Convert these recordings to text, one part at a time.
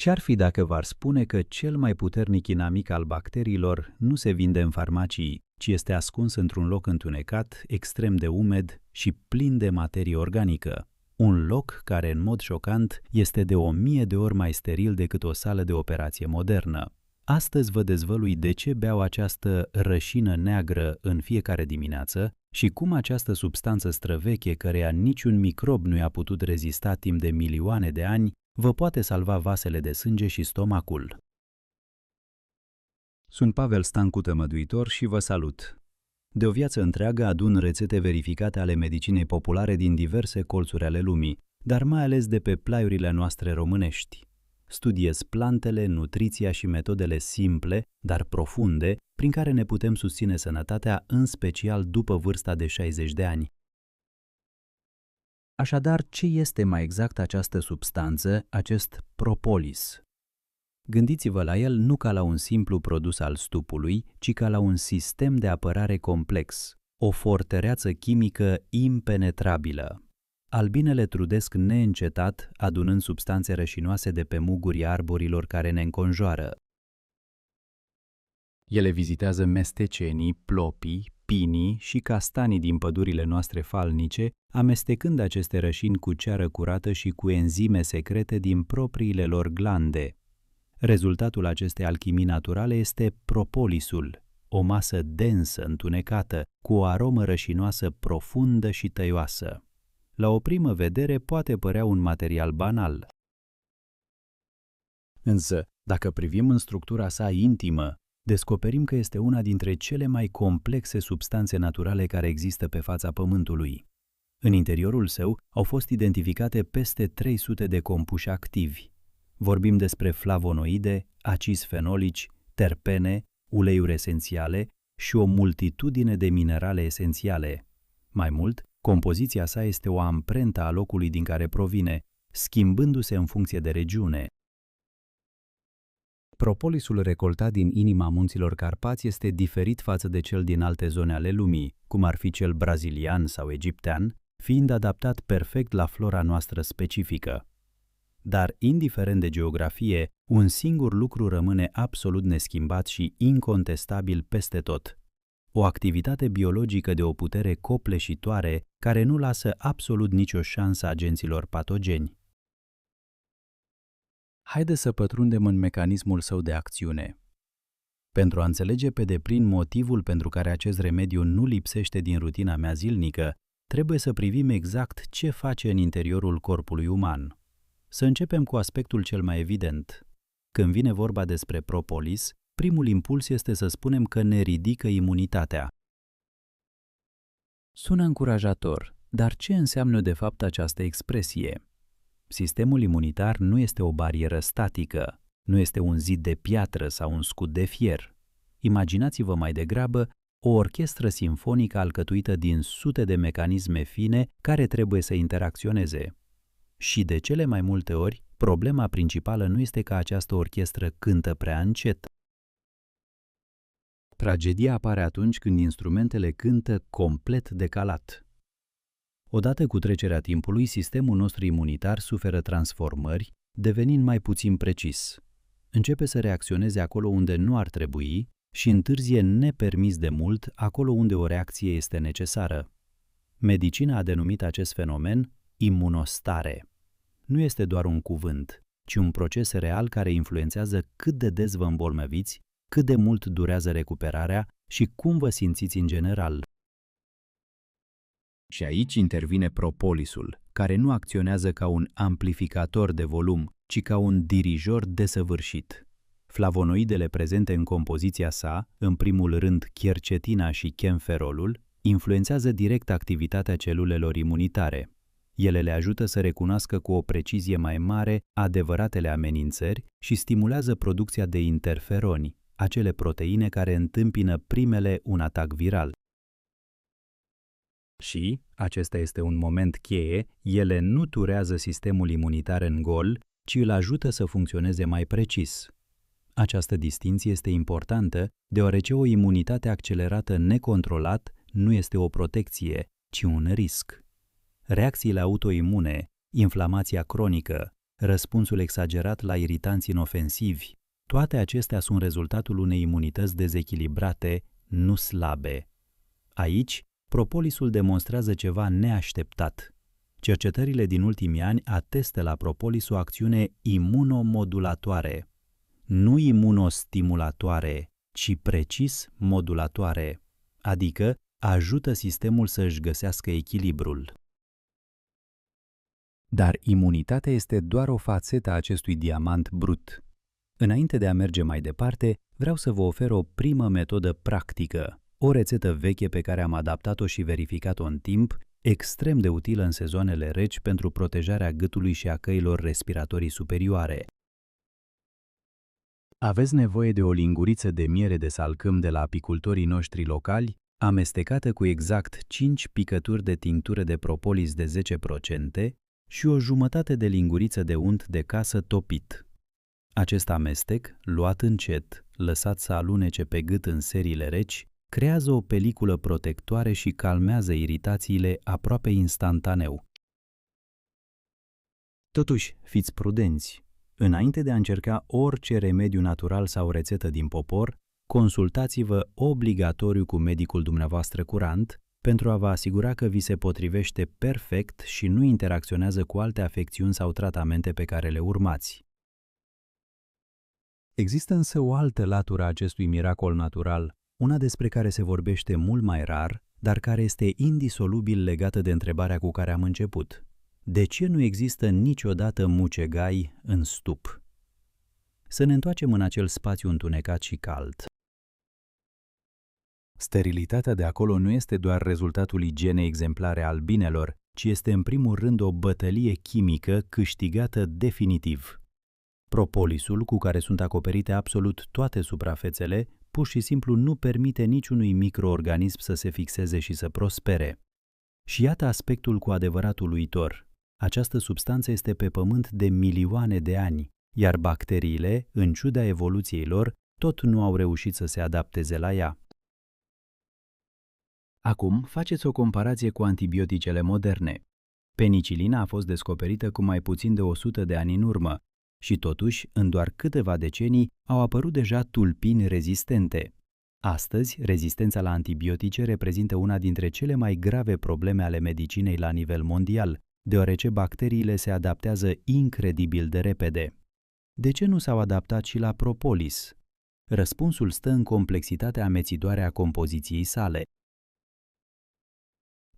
Ce-ar fi dacă v-ar spune că cel mai puternic inamic al bacteriilor nu se vinde în farmacii, ci este ascuns într-un loc întunecat, extrem de umed și plin de materie organică? Un loc care, în mod șocant, este de 1000 de ori mai steril decât o sală de operație modernă. Astăzi vă dezvălui de ce beau această rășină neagră în fiecare dimineață și cum această substanță străveche, căreia niciun microb nu i-a putut rezista timp de milioane de ani, vă poate salva vasele de sânge și stomacul. Sunt Pavel Stancu, tămăduitor, și vă salut! De o viață întreagă adun rețete verificate ale medicinei populare din diverse colțuri ale lumii, dar mai ales de pe plaiurile noastre românești. Studiez plantele, nutriția și metodele simple, dar profunde, prin care ne putem susține sănătatea, în special după vârsta de 60 de ani. Așadar, ce este mai exact această substanță, acest propolis? Gândiți-vă la el nu ca la un simplu produs al stupului, ci ca la un sistem de apărare complex, o fortăreață chimică impenetrabilă. Albinele trudesc neîncetat, adunând substanțe rășinoase de pe mugurii arborilor care ne înconjoară. Ele vizitează mestecenii, plopii, pinii și castanii din pădurile noastre falnice, amestecând aceste rășini cu ceară curată și cu enzime secrete din propriile lor glande. Rezultatul acestei alchimii naturale este propolisul, o masă densă, întunecată, cu o aromă rășinoasă profundă și tăioasă. La o primă vedere poate părea un material banal. Însă, dacă privim în structura sa intimă, descoperim că este una dintre cele mai complexe substanțe naturale care există pe fața Pământului. În interiorul său au fost identificate peste 300 de compuși activi. Vorbim despre flavonoide, acizi fenolici, terpene, uleiuri esențiale și o multitudine de minerale esențiale. Mai mult, compoziția sa este o amprentă a locului din care provine, schimbându-se în funcție de regiune. Propolisul recoltat din inima munților Carpați este diferit față de cel din alte zone ale lumii, cum ar fi cel brazilian sau egiptean, fiind adaptat perfect la flora noastră specifică. Dar, indiferent de geografie, un singur lucru rămâne absolut neschimbat și incontestabil peste tot: o activitate biologică de o putere copleșitoare care nu lasă absolut nicio șansă agenților patogeni. Haideți să pătrundem în mecanismul său de acțiune. Pentru a înțelege pe deplin motivul pentru care acest remediu nu lipsește din rutina mea zilnică, trebuie să privim exact ce face în interiorul corpului uman. Să începem cu aspectul cel mai evident. Când vine vorba despre propolis, primul impuls este să spunem că ne ridică imunitatea. Sună încurajator, dar ce înseamnă de fapt această expresie? Sistemul imunitar nu este o barieră statică, nu este un zid de piatră sau un scut de fier. Imaginați-vă mai degrabă o orchestră simfonică alcătuită din sute de mecanisme fine care trebuie să interacționeze. Și de cele mai multe ori, problema principală nu este că această orchestră cântă prea încet. Tragedia apare atunci când instrumentele cântă complet decalat. Odată cu trecerea timpului, sistemul nostru imunitar suferă transformări, devenind mai puțin precis. Începe să reacționeze acolo unde nu ar trebui și întârzie nepermis de mult acolo unde o reacție este necesară. Medicina a denumit acest fenomen imunostare. Nu este doar un cuvânt, ci un proces real care influențează cât de des vă îmbolnăviți, cât de mult durează recuperarea și cum vă simțiți în general. Și aici intervine propolisul, care nu acționează ca un amplificator de volum, ci ca un dirijor desăvârșit. Flavonoidele prezente în compoziția sa, în primul rând chercetina și chemferolul, influențează direct activitatea celulelor imunitare. Ele le ajută să recunoască cu o precizie mai mare adevăratele amenințări și stimulează producția de interferoni, acele proteine care întâmpină primele un atac viral. Și, acesta este un moment cheie, ele nu turează sistemul imunitar în gol, ci îl ajută să funcționeze mai precis. Această distinție este importantă, deoarece o imunitate accelerată necontrolat nu este o protecție, ci un risc. Reacțiile autoimune, inflamația cronică, răspunsul exagerat la iritanți inofensivi, toate acestea sunt rezultatul unei imunități dezechilibrate, nu slabe. Aici, propolisul demonstrează ceva neașteptat. Cercetările din ultimii ani atestă la propolis o acțiune imunomodulatoare, nu imunostimulatoare, ci precis modulatoare, adică ajută sistemul să își găsească echilibrul. Dar imunitatea este doar o fațetă a acestui diamant brut. Înainte de a merge mai departe, vreau să vă ofer o primă metodă practică, o rețetă veche pe care am adaptat-o și verificat-o în timp, extrem de utilă în sezoanele reci pentru protejarea gâtului și a căilor respiratorii superioare. Aveți nevoie de o linguriță de miere de salcâm de la apicultorii noștri locali, amestecată cu exact 5 picături de tinctură de propolis de 10% și o jumătate de linguriță de unt de casă topit. Acest amestec, luat încet, lăsat să alunece pe gât în seriile reci, creează o peliculă protectoare și calmează iritațiile aproape instantaneu. Totuși, fiți prudenți. Înainte de a încerca orice remediu natural sau rețetă din popor, consultați-vă obligatoriu cu medicul dumneavoastră curant pentru a vă asigura că vi se potrivește perfect și nu interacționează cu alte afecțiuni sau tratamente pe care le urmați. Există însă o altă latură a acestui miracol natural, una despre care se vorbește mult mai rar, dar care este indisolubil legată de întrebarea cu care am început. De ce nu există niciodată mucegai în stup? Să ne întoarcem în acel spațiu întunecat și cald. Sterilitatea de acolo nu este doar rezultatul igienei exemplare a albinelor, ci este în primul rând o bătălie chimică câștigată definitiv. Propolisul, cu care sunt acoperite absolut toate suprafețele, pur și simplu nu permite niciunui microorganism să se fixeze și să prospere. Și iată aspectul cu adevărat uluitor. Această substanță este pe pământ de milioane de ani, iar bacteriile, în ciuda evoluției lor, tot nu au reușit să se adapteze la ea. Acum, faceți o comparație cu antibioticele moderne. Penicilina a fost descoperită cu mai puțin de 100 de ani în urmă și totuși, în doar câteva decenii, au apărut deja tulpini rezistente. Astăzi, rezistența la antibiotice reprezintă una dintre cele mai grave probleme ale medicinei la nivel mondial, deoarece bacteriile se adaptează incredibil de repede. De ce nu s-au adaptat și la propolis? Răspunsul stă în complexitatea amețidoare a compoziției sale.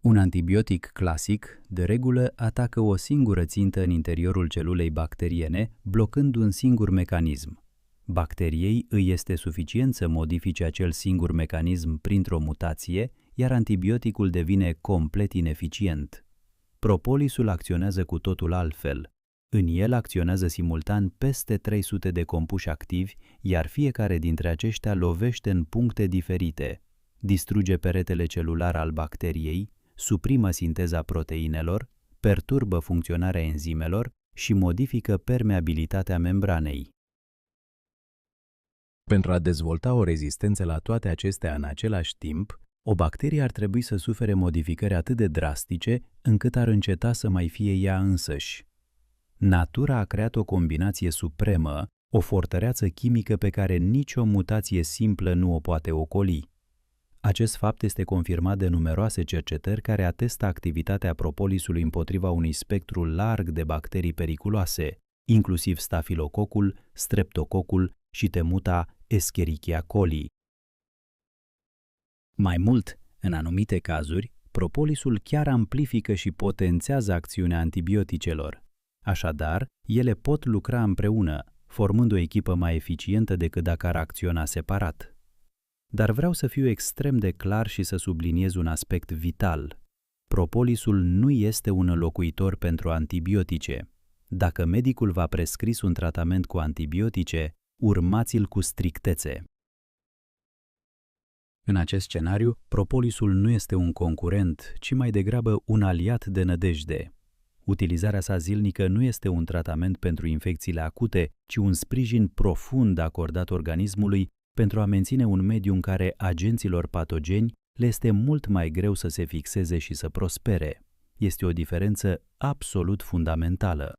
Un antibiotic clasic, de regulă, atacă o singură țintă în interiorul celulei bacteriene, blocând un singur mecanism. Bacteriei îi este suficient să modifice acel singur mecanism printr-o mutație, iar antibioticul devine complet ineficient. Propolisul acționează cu totul altfel. În el acționează simultan peste 300 de compuși activi, iar fiecare dintre aceștia lovește în puncte diferite. Distruge peretele celular al bacteriei, suprimă sinteza proteinelor, perturbă funcționarea enzimelor și modifică permeabilitatea membranei. Pentru a dezvolta o rezistență la toate acestea în același timp, o bacterie ar trebui să sufere modificări atât de drastice încât ar înceta să mai fie ea însăși. Natura a creat o combinație supremă, o fortăreață chimică pe care nicio mutație simplă nu o poate ocoli. Acest fapt este confirmat de numeroase cercetări care atestă activitatea propolisului împotriva unui spectru larg de bacterii periculoase, inclusiv stafilococul, streptococul și temuta Escherichia coli. Mai mult, în anumite cazuri, propolisul chiar amplifică și potențează acțiunea antibioticelor. Așadar, ele pot lucra împreună, formând o echipă mai eficientă decât dacă ar acționa separat. Dar vreau să fiu extrem de clar și să subliniez un aspect vital. Propolisul nu este un înlocuitor pentru antibiotice. Dacă medicul v-a prescris un tratament cu antibiotice, urmați-l cu strictețe. În acest scenariu, propolisul nu este un concurent, ci mai degrabă un aliat de nădejde. Utilizarea sa zilnică nu este un tratament pentru infecțiile acute, ci un sprijin profund acordat organismului pentru a menține un mediu în care agenților patogeni le este mult mai greu să se fixeze și să prospere. Este o diferență absolut fundamentală.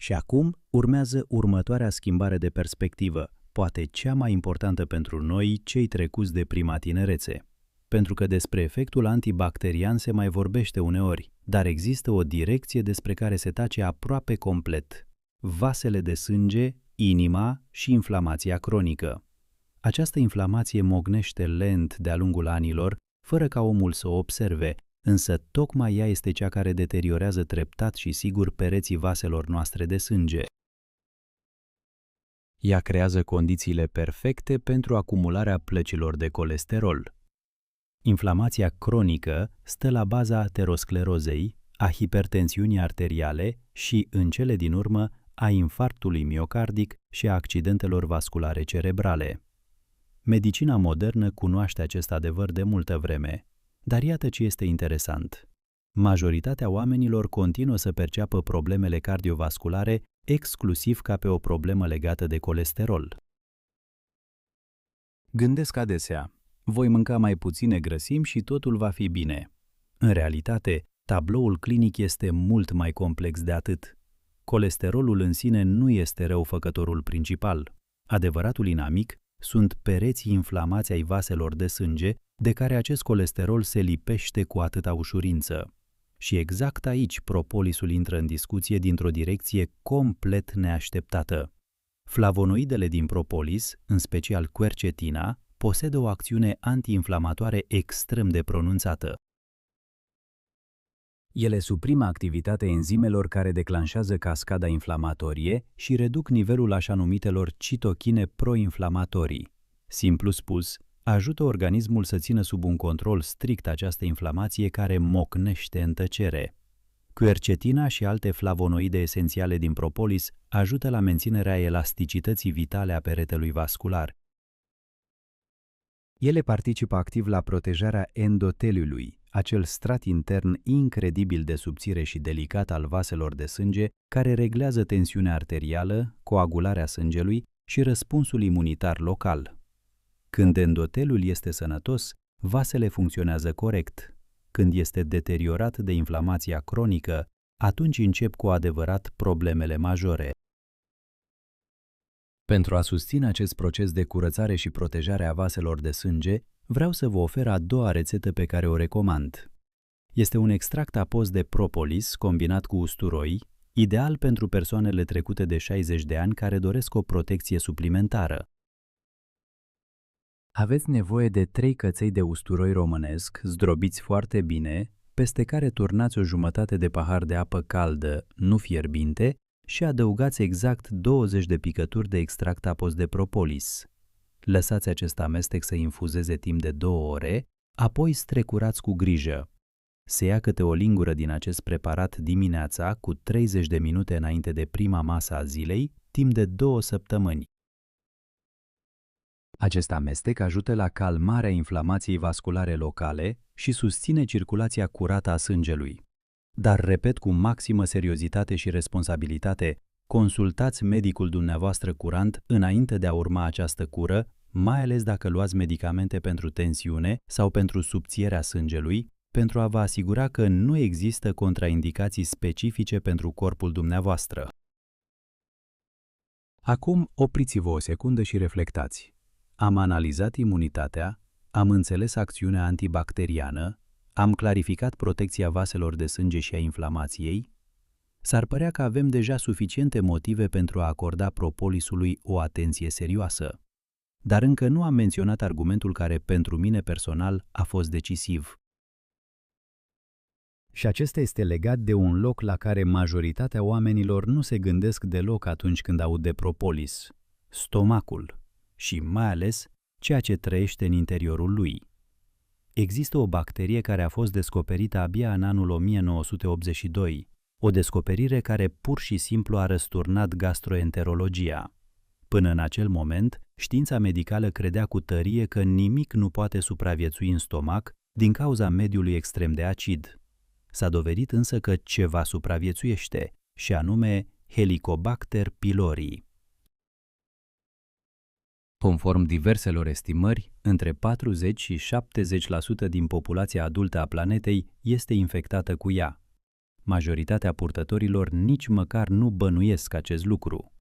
Și acum urmează următoarea schimbare de perspectivă, poate cea mai importantă pentru noi, cei trecuți de prima tinerețe. Pentru că despre efectul antibacterian se mai vorbește uneori, dar există o direcție despre care se tace aproape complet: vasele de sânge, inima și inflamația cronică. Această inflamație mognește lent de-a lungul anilor, fără ca omul să o observe, însă tocmai ea este cea care deteriorează treptat și sigur pereții vaselor noastre de sânge. Ea creează condițiile perfecte pentru acumularea plăcilor de colesterol. Inflamația cronică stă la baza aterosclerozei, a hipertensiunii arteriale și, în cele din urmă, a infarctului miocardic și a accidentelor vasculare cerebrale. Medicina modernă cunoaște acest adevăr de multă vreme, dar iată ce este interesant. Majoritatea oamenilor continuă să perceapă problemele cardiovasculare exclusiv ca pe o problemă legată de colesterol. Gândesc adesea: voi mânca mai puține grăsimi și totul va fi bine. În realitate, tabloul clinic este mult mai complex de atât. Colesterolul în sine nu este răufăcătorul principal. Adevăratul inamic sunt pereții inflamați ai vaselor de sânge, de care acest colesterol se lipește cu atâta ușurință. Și exact aici propolisul intră în discuție dintr-o direcție complet neașteptată. Flavonoidele din propolis, în special quercetina, posedă o acțiune antiinflamatoare extrem de pronunțată. Ele suprimă activitatea enzimelor care declanșează cascada inflamatorie și reduc nivelul așa numitelor citochine proinflamatorii. Simplu spus, ajută organismul să țină sub un control strict această inflamație care mocnește în tăcere. Quercetina și alte flavonoide esențiale din propolis ajută la menținerea elasticității vitale a peretelui vascular. Ele participă activ la protejarea endoteliului, acel strat intern incredibil de subțire și delicat al vaselor de sânge, care reglează tensiunea arterială, coagularea sângelui și răspunsul imunitar local. Când endoteliul este sănătos, vasele funcționează corect. Când este deteriorat de inflamația cronică, atunci încep cu adevărat problemele majore. Pentru a susține acest proces de curățare și protejare a vaselor de sânge, vreau să vă ofer a doua rețetă pe care o recomand. Este un extract apos de propolis combinat cu usturoi, ideal pentru persoanele trecute de 60 de ani care doresc o protecție suplimentară. Aveți nevoie de 3 căței de usturoi românesc, zdrobiți foarte bine, peste care turnați o jumătate de pahar de apă caldă, nu fierbinte, și adăugați exact 20 de picături de extract apos de propolis. Lăsați acest amestec să infuzeze timp de 2 ore, apoi strecurați cu grijă. Se ia câte o lingură din acest preparat dimineața cu 30 de minute înainte de prima masă a zilei, timp de 2 săptămâni. Acest amestec ajută la calmarea inflamației vasculare locale și susține circulația curată a sângelui. Dar, repet cu maximă seriozitate și responsabilitate, consultați medicul dumneavoastră curant înainte de a urma această cură, mai ales dacă luați medicamente pentru tensiune sau pentru subțierea sângelui, pentru a vă asigura că nu există contraindicații specifice pentru corpul dumneavoastră. Acum opriți-vă o secundă și reflectați. Am analizat imunitatea, am înțeles acțiunea antibacteriană, am clarificat protecția vaselor de sânge și a inflamației. S-ar părea că avem deja suficiente motive pentru a acorda propolisului o atenție serioasă. Dar încă nu am menționat argumentul care, pentru mine personal, a fost decisiv. Și acesta este legat de un loc la care majoritatea oamenilor nu se gândesc deloc atunci când aud de propolis: stomacul și, mai ales, ceea ce trăiește în interiorul lui. Există o bacterie care a fost descoperită abia în anul 1982, o descoperire care pur și simplu a răsturnat gastroenterologia. Până în acel moment, știința medicală credea cu tărie că nimic nu poate supraviețui în stomac din cauza mediului extrem de acid. S-a dovedit însă că ceva supraviețuiește, și anume Helicobacter pylori. Conform diverselor estimări, între 40 și 70% din populația adultă a planetei este infectată cu ea. Majoritatea purtătorilor nici măcar nu bănuiesc acest lucru.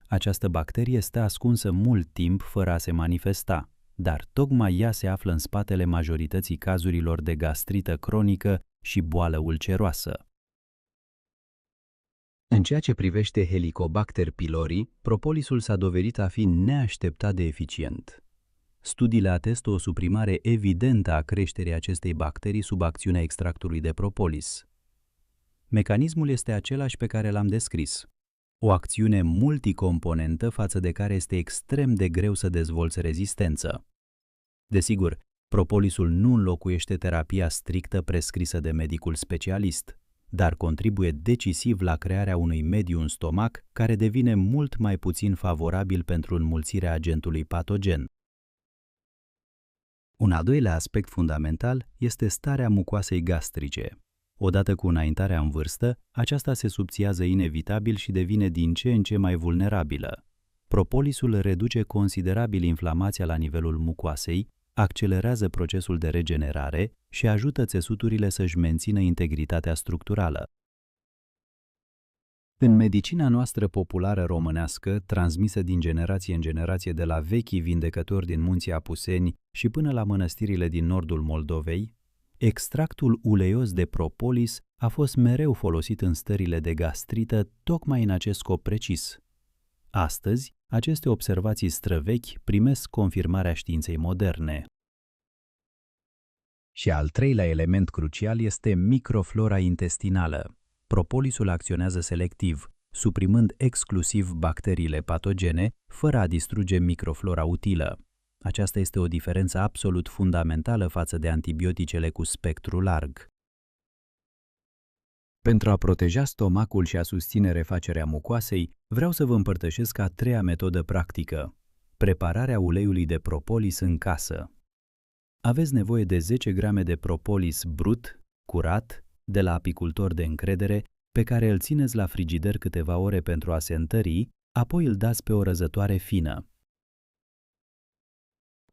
Această bacterie stă ascunsă mult timp fără a se manifesta, dar tocmai ea se află în spatele majorității cazurilor de gastrită cronică și boală ulceroasă. În ceea ce privește Helicobacter pylori, propolisul s-a dovedit a fi neașteptat de eficient. Studiile atestă o suprimare evidentă a creșterii acestei bacterii sub acțiunea extractului de propolis. Mecanismul este același pe care l-am descris. O acțiune multicomponentă față de care este extrem de greu să dezvolți rezistență. Desigur, propolisul nu înlocuiește terapia strictă prescrisă de medicul specialist, dar contribuie decisiv la crearea unui mediu în stomac care devine mult mai puțin favorabil pentru înmulțirea agentului patogen. Un al doilea aspect fundamental este starea mucoasei gastrice. Odată cu înaintarea în vârstă, aceasta se subțiază inevitabil și devine din ce în ce mai vulnerabilă. Propolisul reduce considerabil inflamația la nivelul mucoasei, accelerează procesul de regenerare și ajută țesuturile să-și mențină integritatea structurală. În medicina noastră populară românească, transmisă din generație în generație de la vechii vindecători din munții Apuseni și până la mănăstirile din nordul Moldovei, extractul uleios de propolis a fost mereu folosit în stările de gastrită tocmai în acest scop precis. Astăzi, aceste observații străvechi primesc confirmarea științei moderne. Și al treilea element crucial este microflora intestinală. Propolisul acționează selectiv, suprimând exclusiv bacteriile patogene, fără a distruge microflora utilă. Aceasta este o diferență absolut fundamentală față de antibioticele cu spectru larg. Pentru a proteja stomacul și a susține refacerea mucoasei, vreau să vă împărtășesc a treia metodă practică: prepararea uleiului de propolis în casă. Aveți nevoie de 10 grame de propolis brut, curat, de la apicultor de încredere, pe care îl țineți la frigider câteva ore pentru a se întări, apoi îl dați pe o răzătoare fină.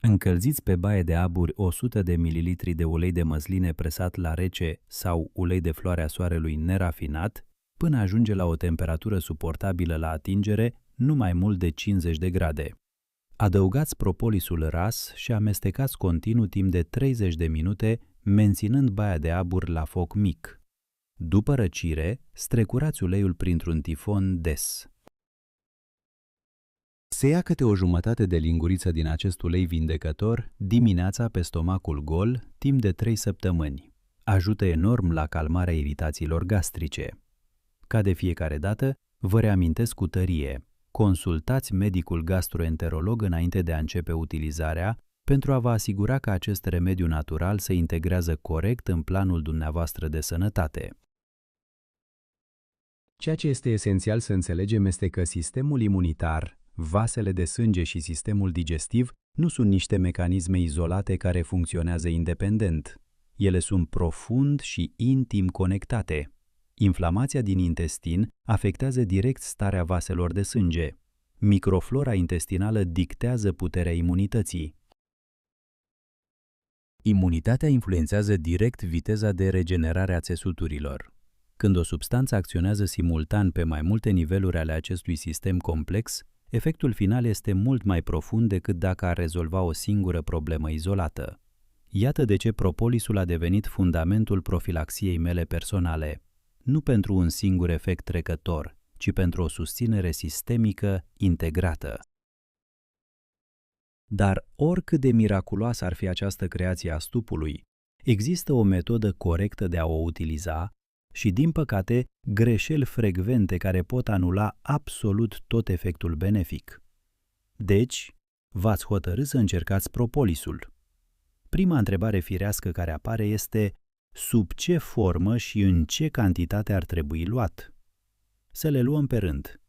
Încălziți pe baie de aburi 100 de ml de ulei de măsline presat la rece sau ulei de floarea soarelui nerafinat, până ajunge la o temperatură suportabilă la atingere, nu mai mult de 50 de grade. Adăugați propolisul ras și amestecați continuu timp de 30 de minute, menținând baia de abur la foc mic. După răcire, strecurați uleiul printr-un tifon des. Se ia câte o jumătate de linguriță din acest ulei vindecător dimineața pe stomacul gol timp de 3 săptămâni. Ajută enorm la calmarea iritațiilor gastrice. Ca de fiecare dată, vă reamintesc cu tărie: consultați medicul gastroenterolog înainte de a începe utilizarea pentru a vă asigura că acest remediu natural se integrează corect în planul dumneavoastră de sănătate. Ceea ce este esențial să înțelegem este că sistemul imunitar, vasele de sânge și sistemul digestiv nu sunt niște mecanisme izolate care funcționează independent. Ele sunt profund și intim conectate. Inflamația din intestin afectează direct starea vaselor de sânge. Microflora intestinală dictează puterea imunității. Imunitatea influențează direct viteza de regenerare a țesuturilor. Când o substanță acționează simultan pe mai multe niveluri ale acestui sistem complex, efectul final este mult mai profund decât dacă ar rezolva o singură problemă izolată. Iată de ce propolisul a devenit fundamentul profilaxiei mele personale, nu pentru un singur efect trecător, ci pentru o susținere sistemică integrată. Dar oricât de miraculoasă ar fi această creație a stupului, există o metodă corectă de a o utiliza și, din păcate, greșeli frecvente care pot anula absolut tot efectul benefic. Deci, v-ați hotărât să încercați propolisul. Prima întrebare firească care apare este: sub ce formă și în ce cantitate ar trebui luat? Să le luăm pe rând.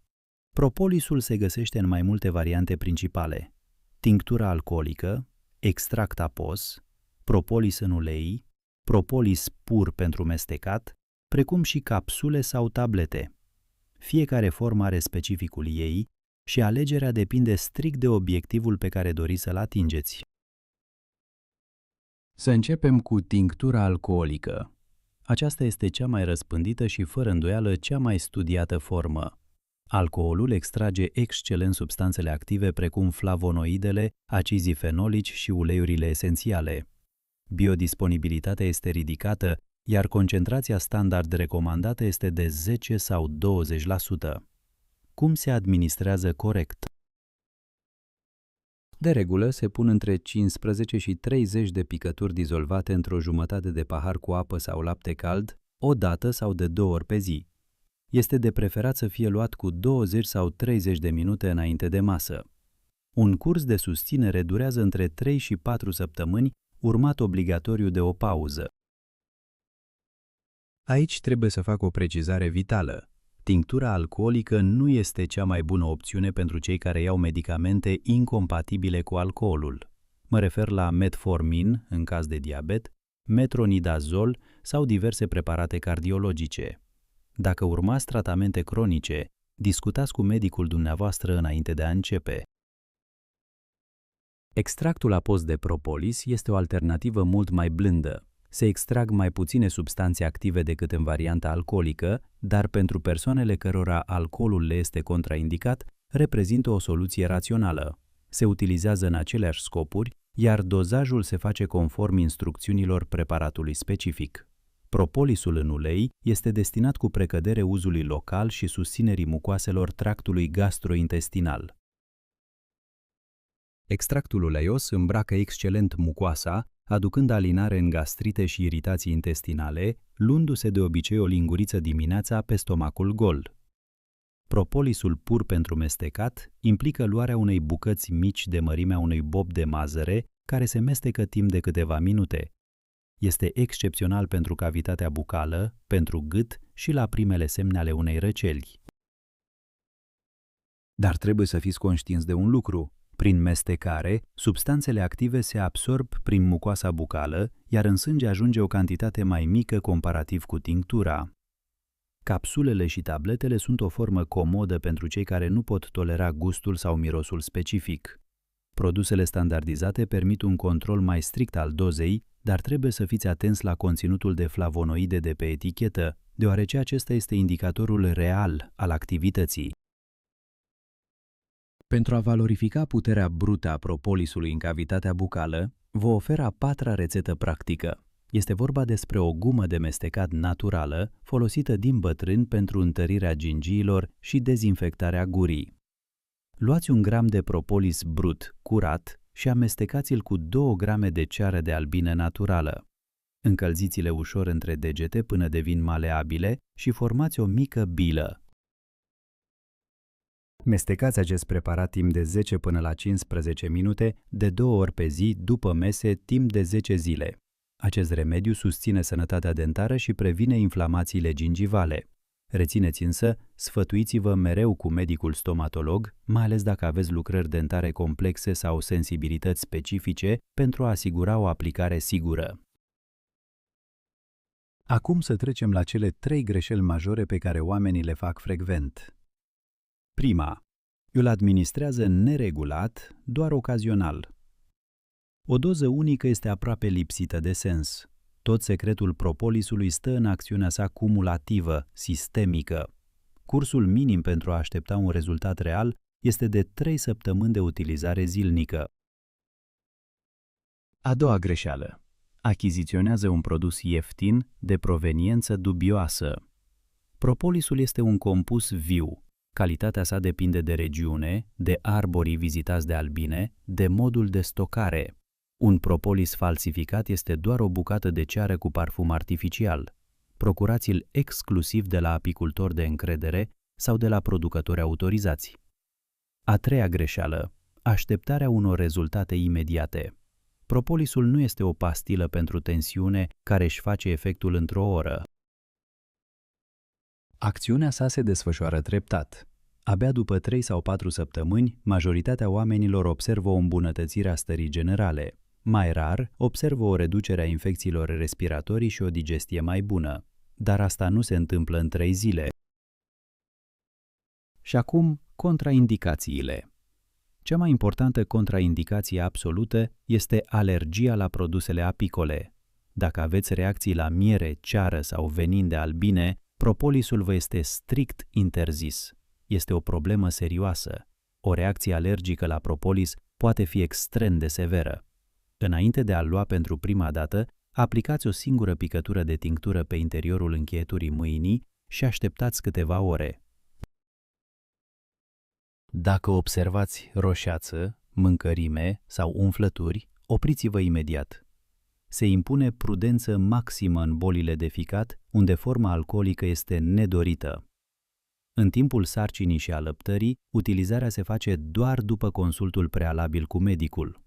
Propolisul se găsește în mai multe variante principale: tinctura alcoolică, extract apos, propolis în ulei, propolis pur pentru mestecat, precum și capsule sau tablete. Fiecare formă are specificul ei și alegerea depinde strict de obiectivul pe care doriți să-l atingeți. Să începem cu tinctura alcoolică. Aceasta este cea mai răspândită și fără îndoială cea mai studiată formă. Alcoolul extrage excelent substanțele active precum flavonoidele, acizii fenolici și uleiurile esențiale. Biodisponibilitatea este ridicată, iar concentrația standard recomandată este de 10 sau 20%. Cum se administrează corect? De regulă se pun între 15 și 30 de picături dizolvate într-o jumătate de pahar cu apă sau lapte cald, o dată sau de 2 ori pe zi. Este de preferat să fie luat cu 20 sau 30 de minute înainte de masă. Un curs de susținere durează între 3 și 4 săptămâni, urmat obligatoriu de o pauză. Aici trebuie să fac o precizare vitală. Tinctura alcoolică nu este cea mai bună opțiune pentru cei care iau medicamente incompatibile cu alcoolul. Mă refer la metformin, în caz de diabet, metronidazol sau diverse preparate cardiologice. Dacă urmați tratamente cronice, discutați cu medicul dumneavoastră înainte de a începe. Extractul apos de propolis este o alternativă mult mai blândă. Se extrag mai puține substanțe active decât în varianta alcoolică, dar pentru persoanele cărora alcoolul le este contraindicat, reprezintă o soluție rațională. Se utilizează în aceleași scopuri, iar dozajul se face conform instrucțiunilor preparatului specific. Propolisul în ulei este destinat cu precădere uzului local și susținerii mucoaselor tractului gastrointestinal. Extractul uleios îmbracă excelent mucoasa, aducând alinare în gastrite și iritații intestinale, luându-se de obicei o linguriță dimineața pe stomacul gol. Propolisul pur pentru mestecat implică luarea unei bucăți mici de mărimea unui bob de mazăre, care se mestecă timp de câteva minute. Este excepțional pentru cavitatea bucală, pentru gât și la primele semne ale unei răceli. Dar trebuie să fiți conștienți de un lucru. Prin mestecare, substanțele active se absorb prin mucoasa bucală, iar în sânge ajunge o cantitate mai mică comparativ cu tinctura. Capsulele și tabletele sunt o formă comodă pentru cei care nu pot tolera gustul sau mirosul specific. Produsele standardizate permit un control mai strict al dozei, dar trebuie să fiți atenți la conținutul de flavonoide de pe etichetă, deoarece acesta este indicatorul real al activității. Pentru a valorifica puterea brută a propolisului în cavitatea bucală, vă ofer a 4-a rețetă practică. Este vorba despre o gumă de mestecat naturală, folosită din bătrâni pentru întărirea gingiilor și dezinfectarea gurii. Luați 1 gram de propolis brut, curat, și amestecați-l cu 2 grame de ceară de albine naturală. Încălziți-le ușor între degete până devin maleabile și formați o mică bilă. Mestecați acest preparat timp de 10 până la 15 minute, de 2 ori pe zi, după mese, timp de 10 zile. Acest remediu susține sănătatea dentară și previne inflamațiile gingivale. Rețineți însă, sfătuiți-vă mereu cu medicul stomatolog, mai ales dacă aveți lucrări dentare complexe sau sensibilități specifice, pentru a asigura o aplicare sigură. Acum să trecem la cele 3 greșeli majore pe care oamenii le fac frecvent. Prima. Îl administrează neregulat, doar ocazional. O doză unică este aproape lipsită de sens. Tot secretul propolisului stă în acțiunea sa cumulativă, sistemică. Cursul minim pentru a aștepta un rezultat real este de 3 săptămâni de utilizare zilnică. A doua greșeală. Achiziționează un produs ieftin, de proveniență dubioasă. Propolisul este un compus viu. Calitatea sa depinde de regiune, de arborii vizitați de albine, de modul de stocare. Un propolis falsificat este doar o bucată de ceară cu parfum artificial. Procurați-l exclusiv de la apicultori de încredere sau de la producători autorizați. A treia greșeală. Așteptarea unor rezultate imediate. Propolisul nu este o pastilă pentru tensiune care își face efectul într-o oră. Acțiunea sa se desfășoară treptat. Abia după 3 sau 4 săptămâni, majoritatea oamenilor observă o îmbunătățire a stării generale. Mai rar, observă o reducere a infecțiilor respiratorii și o digestie mai bună. Dar asta nu se întâmplă în 3 zile. Și acum, contraindicațiile. Cea mai importantă contraindicație absolută este alergia la produsele apicole. Dacă aveți reacții la miere, ceară sau venin de albine, propolisul vă este strict interzis. Este o problemă serioasă. O reacție alergică la propolis poate fi extrem de severă. Înainte de a-l lua pentru prima dată, aplicați o singură picătură de tinctură pe interiorul încheieturii mâinii și așteptați câteva ore. Dacă observați roșeață, mâncărime sau umflături, opriți-vă imediat. Se impune prudență maximă în bolile de ficat, unde forma alcoolică este nedorită. În timpul sarcinii și alăptării, utilizarea se face doar după consultul prealabil cu medicul.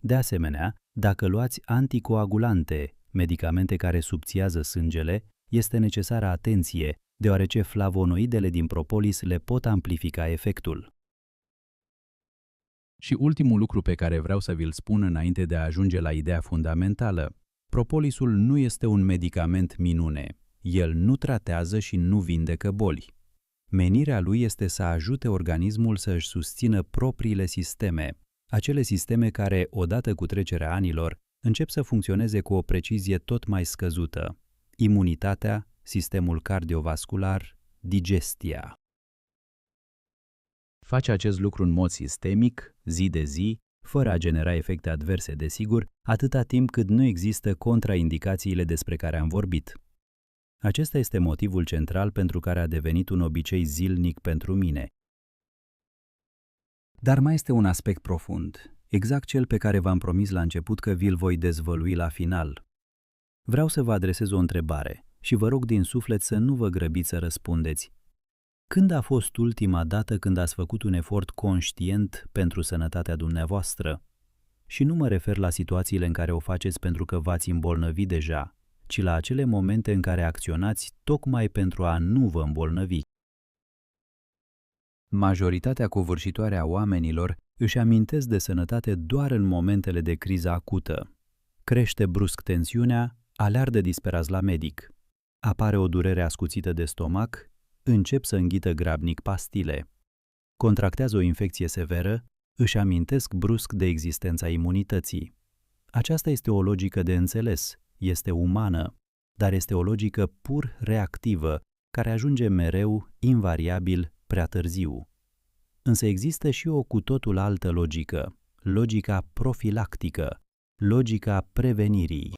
De asemenea, dacă luați anticoagulante, medicamente care subțiază sângele, este necesară atenție, deoarece flavonoidele din propolis le pot amplifica efectul. Și ultimul lucru pe care vreau să vi-l spun înainte de a ajunge la ideea fundamentală, propolisul nu este un medicament minune. El nu tratează și nu vindecă boli. Menirea lui este să ajute organismul să își susțină propriile sisteme, acele sisteme care, odată cu trecerea anilor, încep să funcționeze cu o precizie tot mai scăzută: imunitatea, sistemul cardiovascular, digestia. Face acest lucru în mod sistemic, zi de zi, fără a genera efecte adverse, desigur, atâta timp cât nu există contraindicațiile despre care am vorbit. Acesta este motivul central pentru care a devenit un obicei zilnic pentru mine. Dar mai este un aspect profund, exact cel pe care v-am promis la început că vi-l voi dezvălui la final. Vreau să vă adresez o întrebare și vă rog din suflet să nu vă grăbiți să răspundeți. Când a fost ultima dată când ați făcut un efort conștient pentru sănătatea dumneavoastră? Și nu mă refer la situațiile în care o faceți pentru că v-ați îmbolnăvit deja, ci la acele momente în care acționați tocmai pentru a nu vă îmbolnăvi. Majoritatea covârșitoare a oamenilor își amintesc de sănătate doar în momentele de criză acută. Crește brusc tensiunea, aleargă disperați la medic. Apare o durere ascuțită de stomac, încep să înghită grabnic pastile. Contractează o infecție severă, își amintesc brusc de existența imunității. Aceasta este o logică de înțeles, este umană, dar este o logică pur reactivă, care ajunge mereu, invariabil, prea târziu. Însă există și o cu totul altă logică, logica profilactică, logica prevenirii.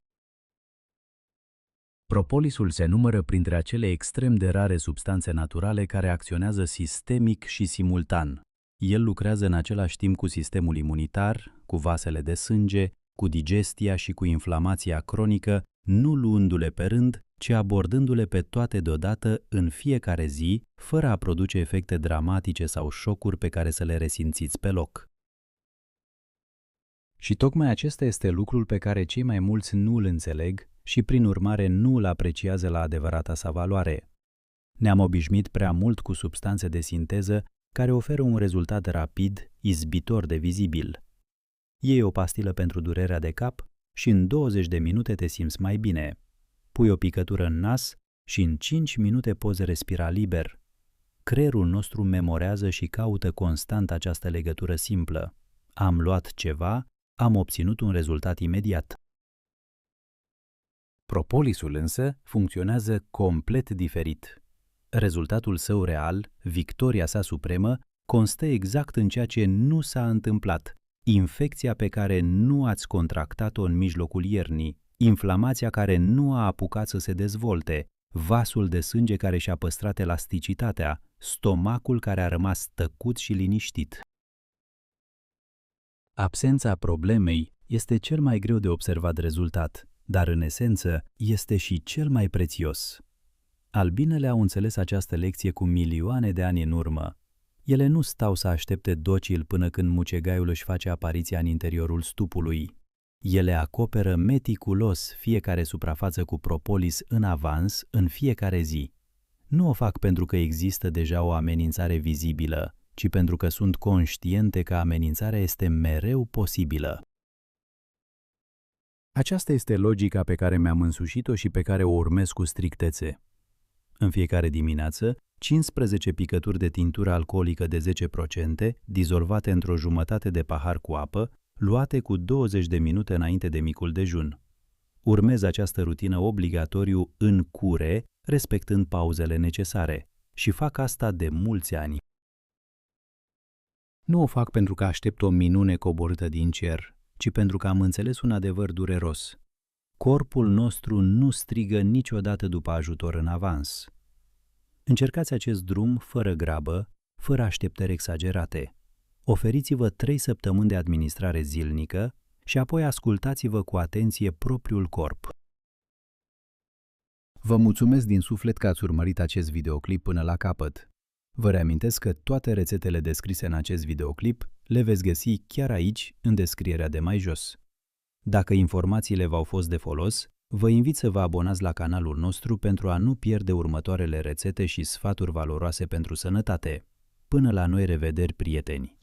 Propolisul se numără printre acele extrem de rare substanțe naturale care acționează sistemic și simultan. El lucrează în același timp cu sistemul imunitar, cu vasele de sânge, cu digestia și cu inflamația cronică, nu luându-le pe rând, ci abordându-le pe toate deodată în fiecare zi, fără a produce efecte dramatice sau șocuri pe care să le resimțiți pe loc. Și tocmai acesta este lucrul pe care cei mai mulți nu îl înțeleg și prin urmare nu îl apreciază la adevărata sa valoare. Ne-am obișnuit prea mult cu substanțe de sinteză care oferă un rezultat rapid, izbitor de vizibil. Iei o pastilă pentru durerea de cap și în 20 de minute te simți mai bine. Pui o picătură în nas și în 5 minute poți respira liber. Creierul nostru memorează și caută constant această legătură simplă. Am luat ceva, am obținut un rezultat imediat. Propolisul însă funcționează complet diferit. Rezultatul său real, victoria sa supremă, constă exact în ceea ce nu s-a întâmplat. Infecția pe care nu ați contractat-o în mijlocul iernii, inflamația care nu a apucat să se dezvolte, vasul de sânge care și-a păstrat elasticitatea, stomacul care a rămas tăcut și liniștit. Absența problemei este cel mai greu de observat rezultat, dar în esență este și cel mai prețios. Albinele au înțeles această lecție cu milioane de ani în urmă. Ele nu stau să aștepte docil până când mucegaiul își face apariția în interiorul stupului. Ele acoperă meticulos fiecare suprafață cu propolis în avans în fiecare zi. Nu o fac pentru că există deja o amenințare vizibilă, ci pentru că sunt conștiente că amenințarea este mereu posibilă. Aceasta este logica pe care mi-am însușit-o și pe care o urmez cu strictețe. În fiecare dimineață, 15 picături de tinctură alcoolică de 10%, dizolvate într-o jumătate de pahar cu apă, luate cu 20 de minute înainte de micul dejun. Urmez această rutină obligatoriu în cure, respectând pauzele necesare, și fac asta de mulți ani. Nu o fac pentru că aștept o minune coborâtă din cer, ci pentru că am înțeles un adevăr dureros. Corpul nostru nu strigă niciodată după ajutor în avans. Încercați acest drum fără grabă, fără așteptări exagerate. Oferiți-vă 3 săptămâni de administrare zilnică și apoi ascultați-vă cu atenție propriul corp. Vă mulțumesc din suflet că ați urmărit acest videoclip până la capăt. Vă reamintesc că toate rețetele descrise în acest videoclip le veți găsi chiar aici, în descrierea de mai jos. Dacă informațiile v-au fost de folos, vă invit să vă abonați la canalul nostru pentru a nu pierde următoarele rețete și sfaturi valoroase pentru sănătate. Până la noi revederi, prieteni!